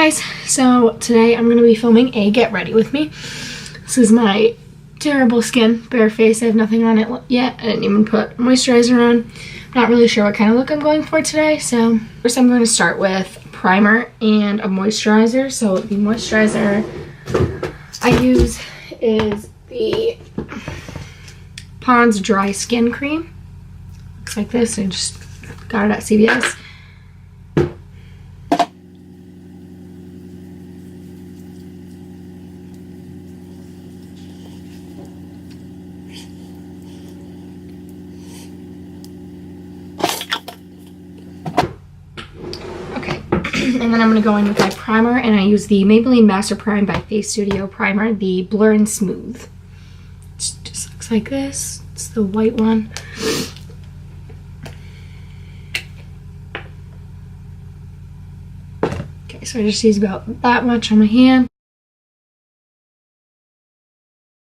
Guys, so today I'm going to be filming a get ready with me. This is my terrible skin, bare face. I have nothing on it yet. I didn't even put moisturizer on. I'm not really sure what kind of look I'm going for today. So first I'm going to start with primer and a moisturizer. So the moisturizer I use is the Pond's Dry Skin Cream. Looks like this. I just got it at CVS. And then I'm going to go in with my primer, and I use the Maybelline Master Prime by Face Studio Primer, the Blur and Smooth. It just looks like this. It's the white one. Okay, so I just use about that much on my hand.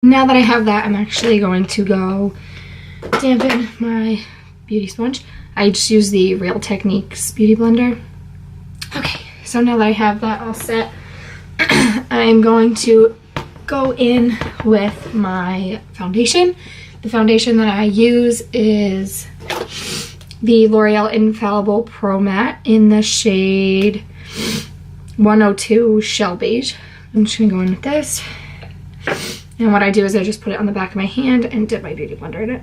Now that I have that, I'm actually going to go dampen my beauty sponge. I just use the Real Techniques Beauty Blender. Okay, so now that I have that all set, I'm going to go in with my foundation. The foundation that I use is the L'Oreal Infallible Pro Matte in the shade 102 Shell Beige. I'm just going to go in with this. And what I do is I just put it on the back of my hand and dip my beauty blender in it.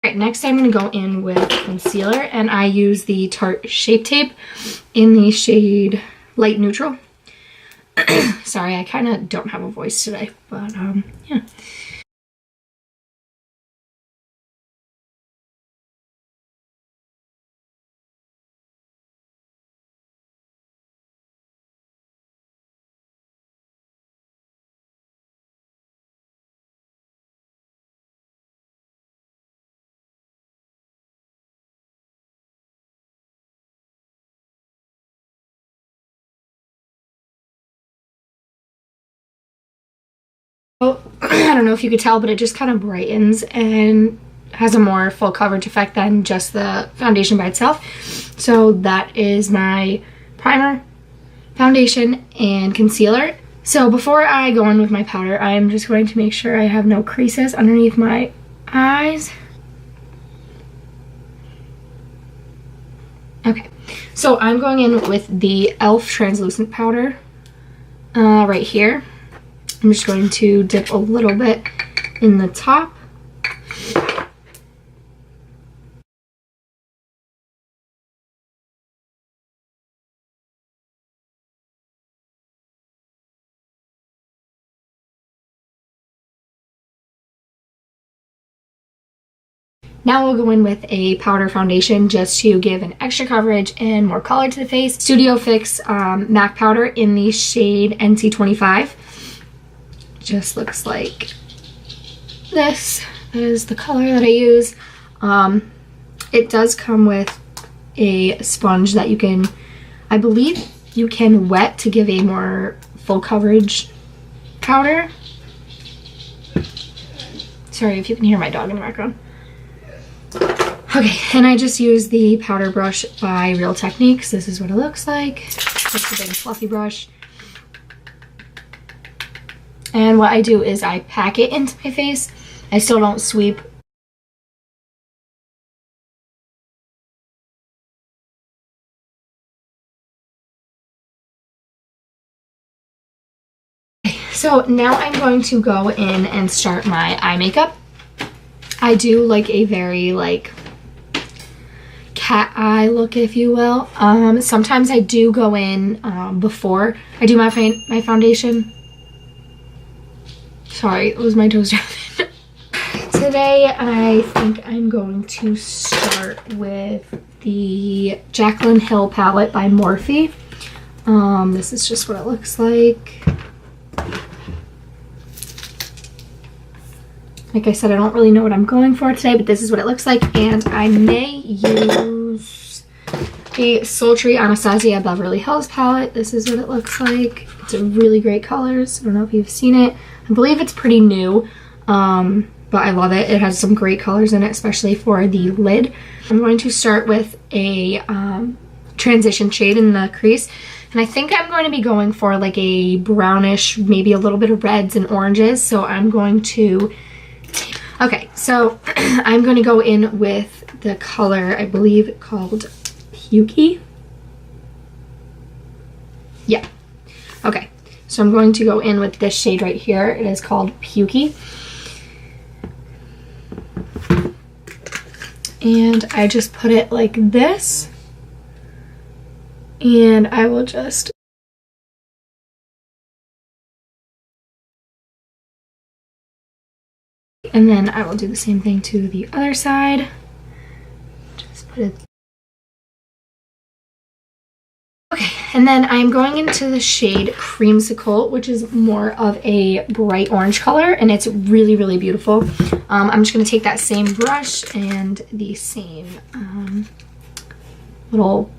Alright, next I'm going to go in with concealer, and I use the Tarte Shape Tape in the shade Light Neutral. Sorry, I kind of don't have a voice today, but yeah. Well, I don't know if you could tell, but it just kind of brightens and has a more full coverage effect than just the foundation by itself. So that is my primer, foundation, and concealer. So before I go in with my powder, I am just going to make sure I have no creases underneath my eyes. Okay, so I'm going in with the e.l.f. translucent powder right here. I'm just going to dip a little bit in the top. Now we'll go in with a powder foundation just to give an extra coverage and more color to the face. Studio Fix MAC powder in the shade NC25. Just looks like this. That is the color that I use. It does come with a sponge that you can, I believe you can wet to give a more full coverage powder. Sorry if you can hear my dog in the background. Okay, and I just use the powder brush by Real Techniques. This is what it looks like. Just a big fluffy brush. And what I do is I pack it into my face. I still don't sweep. So now I'm going to go in and start my eye makeup. I do like a very like cat eye look, if you will. Sometimes I do go in before I do my foundation. Sorry, it was my toaster. Today I think I'm going to start with the Jaclyn Hill palette by Morphe. This is just what it looks like. Like I said, I don't really know what I'm going for today, but this is what it looks like. And I may use the Sultry Anastasia Beverly Hills palette. This is what it looks like. It's a really great colors. I don't know if you've seen it. I believe it's pretty new, but I love it. It has some great colors in it, especially for the lid. I'm going to start with a transition shade in the crease. And I think I'm going to be going for like a brownish, maybe a little bit of reds and oranges. So I'm going to, okay, so I'm going to go in with the color, I believe called Pukey. Yeah. Okay. So I'm going to go in with this shade right here. It is called Pukey. And I just put it like this. And I will just and then I will do the same thing to the other side. Just put it. Okay, and then I'm going into the shade Creamsicle, which is more of a bright orange color, and it's really, really beautiful. I'm just going to take that same brush and the same little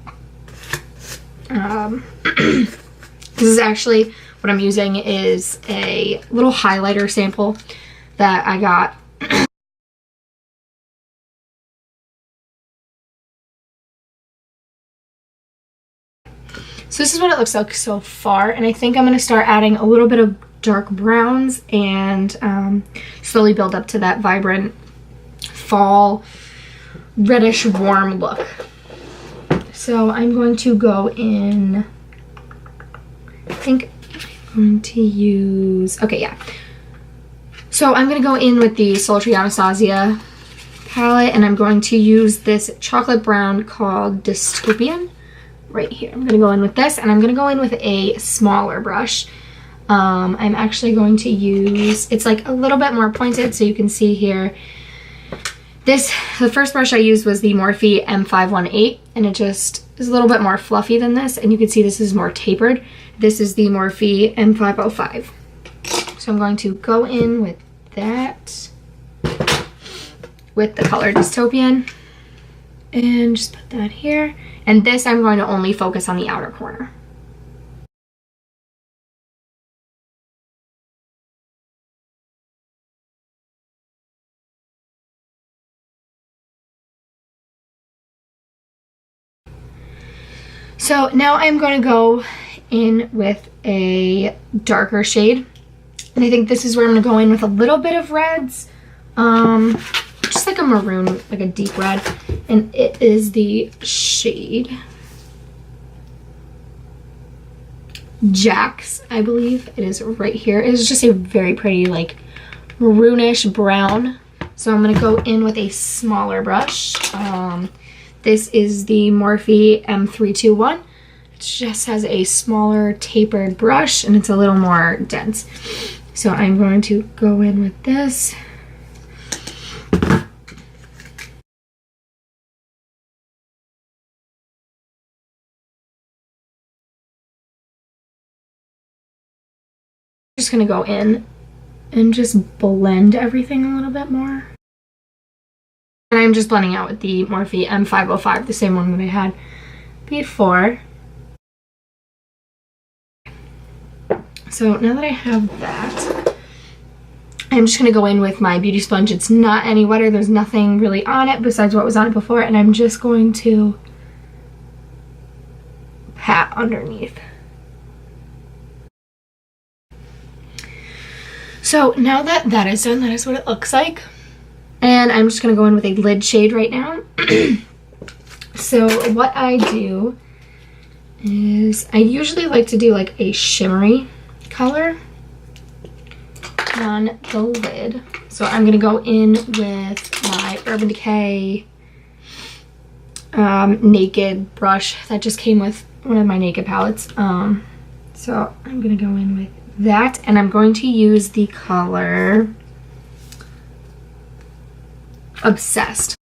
this is actually what I'm using is a little highlighter sample that I got. So this is what it looks like so far, and I think I'm going to start adding a little bit of dark browns and slowly build up to that vibrant fall reddish warm look. So I'm going to go in, I think I'm going to use, okay, yeah. So I'm going to go in with the Sultry Anastasia palette, and I'm going to use this chocolate brown called Dystopian right here. I'm going to go in with this, and I'm going to go in with a smaller brush. I'm actually going to use, it's like a little bit more pointed, so you can see here. The first brush I used was the Morphe M518, and it just is a little bit more fluffy than this, and you can see this is more tapered. This is the Morphe M505. So I'm going to go in with that, with the color Dystopian, and just put that here. And this I'm going to only focus on the outer corner. So now I'm going to go in with a darker shade. And I think this is where I'm going to go in with a little bit of reds. Just like a maroon, like a deep red. And it is the shade Jax, I believe. It is right here. It is just a very pretty, like, maroonish brown. So I'm going to go in with a smaller brush. This is the Morphe M321. It just has a smaller tapered brush, and it's a little more dense. So I'm going to go in with this. Just going to go in and just blend everything a little bit more. And I'm just blending out with the Morphe M505, the same one that I had before. So now that I have that, I'm just going to go in with my beauty sponge. It's not any wetter. There's nothing really on it besides what was on it before. And I'm just going to pat underneath. So now that that is done, that is what it looks like. And I'm just going to go in with a lid shade right now. So what I do is I usually like to do like a shimmery color on the lid. So I'm going to go in with my Urban Decay Naked brush that just came with one of my Naked palettes. So I'm going to go in with that, and I'm going to use the color Obsessed.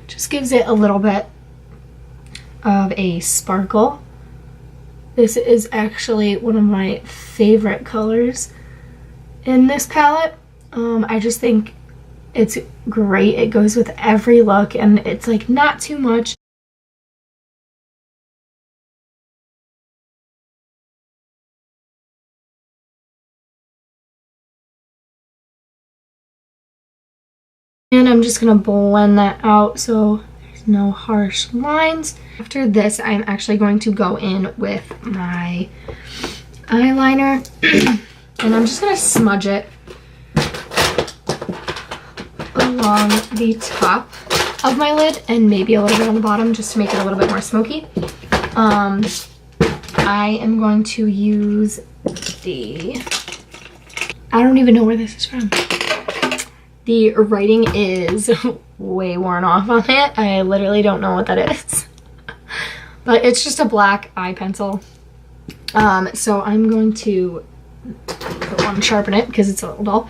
Just gives it a little bit of a sparkle. This is actually one of my favorite colors in this palette. I just think it's great. It goes with every look, and it's like not too much. And I'm just gonna blend that out so there's no harsh lines. After this, I'm actually going to go in with my eyeliner and I'm just gonna smudge it along the top of my lid and maybe a little bit on the bottom just to make it a little bit more smoky. I am going to use I don't even know where this is from. The writing is way worn off on it. I literally don't know what that is. But it's just a black eye pencil. So I'm going to put one, sharpen it because it's a little dull.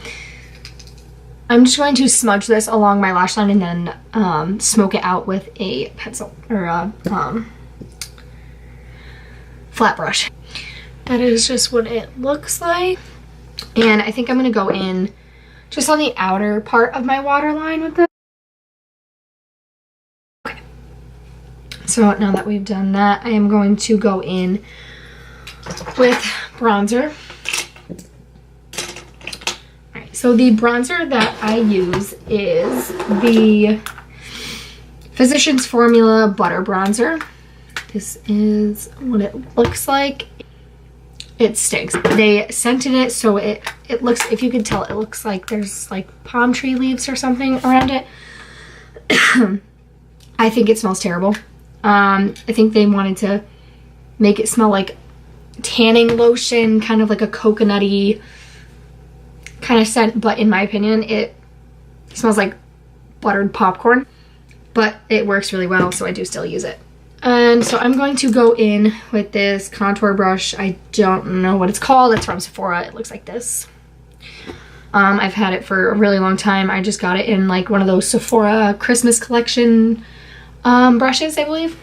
I'm just going to smudge this along my lash line and then smoke it out with a pencil or a flat brush. That is just what it looks like. And I think I'm gonna go in just on the outer part of my waterline with this. Okay. So now that we've done that, I am going to go in with bronzer. Alright, so the bronzer that I use is the Physicians Formula Butter Bronzer. This is what it looks like. It stinks. They scented it so it looks, if you could tell, it looks like there's like palm tree leaves or something around it. I think it smells terrible. I think they wanted to make it smell like tanning lotion, kind of like a coconutty kind of scent, but in my opinion it smells like buttered popcorn, but it works really well, so I do still use it. And so I'm going to go in with this contour brush. I don't know what it's called. It's from Sephora. It looks like this. I've had it for a really long time. I just got it in like one of those Sephora Christmas collection brushes, I believe.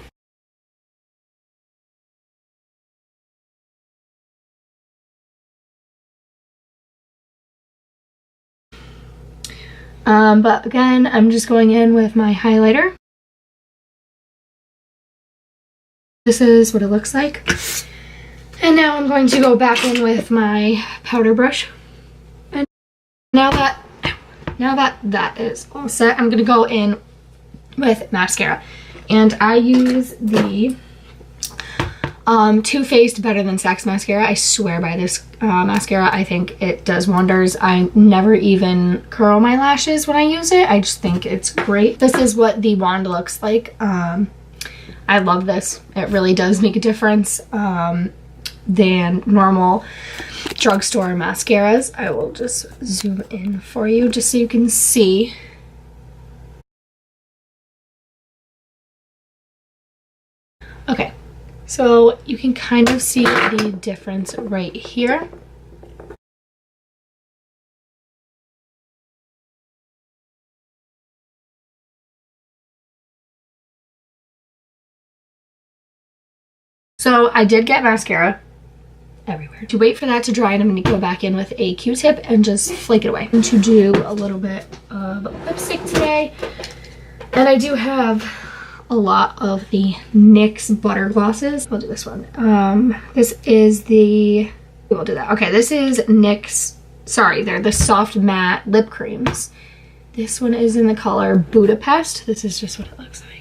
But again, I'm just going in with my highlighter. This is what it looks like. And now I'm going to go back in with my powder brush. And now that that is all set, I'm gonna go in with mascara. And I use the Too Faced Better Than Sex mascara. I swear by this mascara. I think it does wonders. I never even curl my lashes when I use it. I just think it's great. This is what the wand looks like. I love this. It really does make a difference than normal drugstore mascaras. I will just zoom in for you just so you can see. Okay, so you can kind of see the difference right here. So I did get mascara everywhere. To wait for that to dry, and I'm going to go back in with a Q-tip and just flake it away. I'm going to do a little bit of lipstick today. And I do have a lot of the NYX Butter Glosses. I'll do this one. This is the... We'll do that. Okay, this is NYX... Sorry, they're the Soft Matte Lip Creams. This one is in the color Budapest. This is just what it looks like.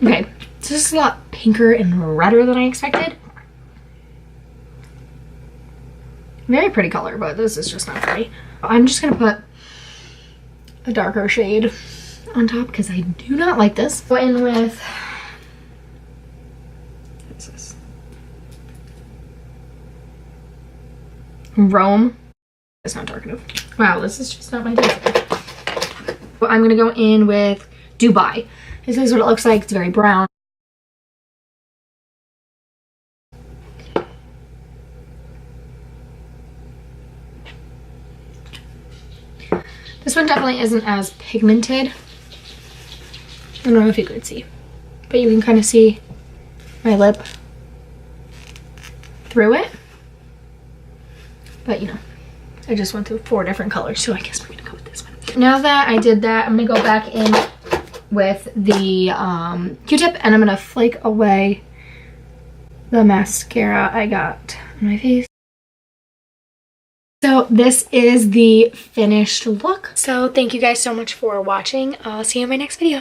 Okay, so this is a lot pinker and redder than I expected. Very pretty color, but this is just not pretty. I'm just gonna put a darker shade on top because I do not like this. Go in with, what's this? Rome. It's not dark enough. Wow, this is just not my taste. Well, I'm gonna go in with Dubai. This is what it looks like. It's very brown. This one definitely isn't as pigmented I don't know if you could see, but you can kind of see my lip through it. But you know, I just went through 4 different colors, so I guess we're gonna go with this one. Now that I did that, I'm gonna go back in with the Q-tip and I'm gonna flake away the mascara I got on my face. So this is the finished look. So thank you guys so much for watching. I'll see you in my next video.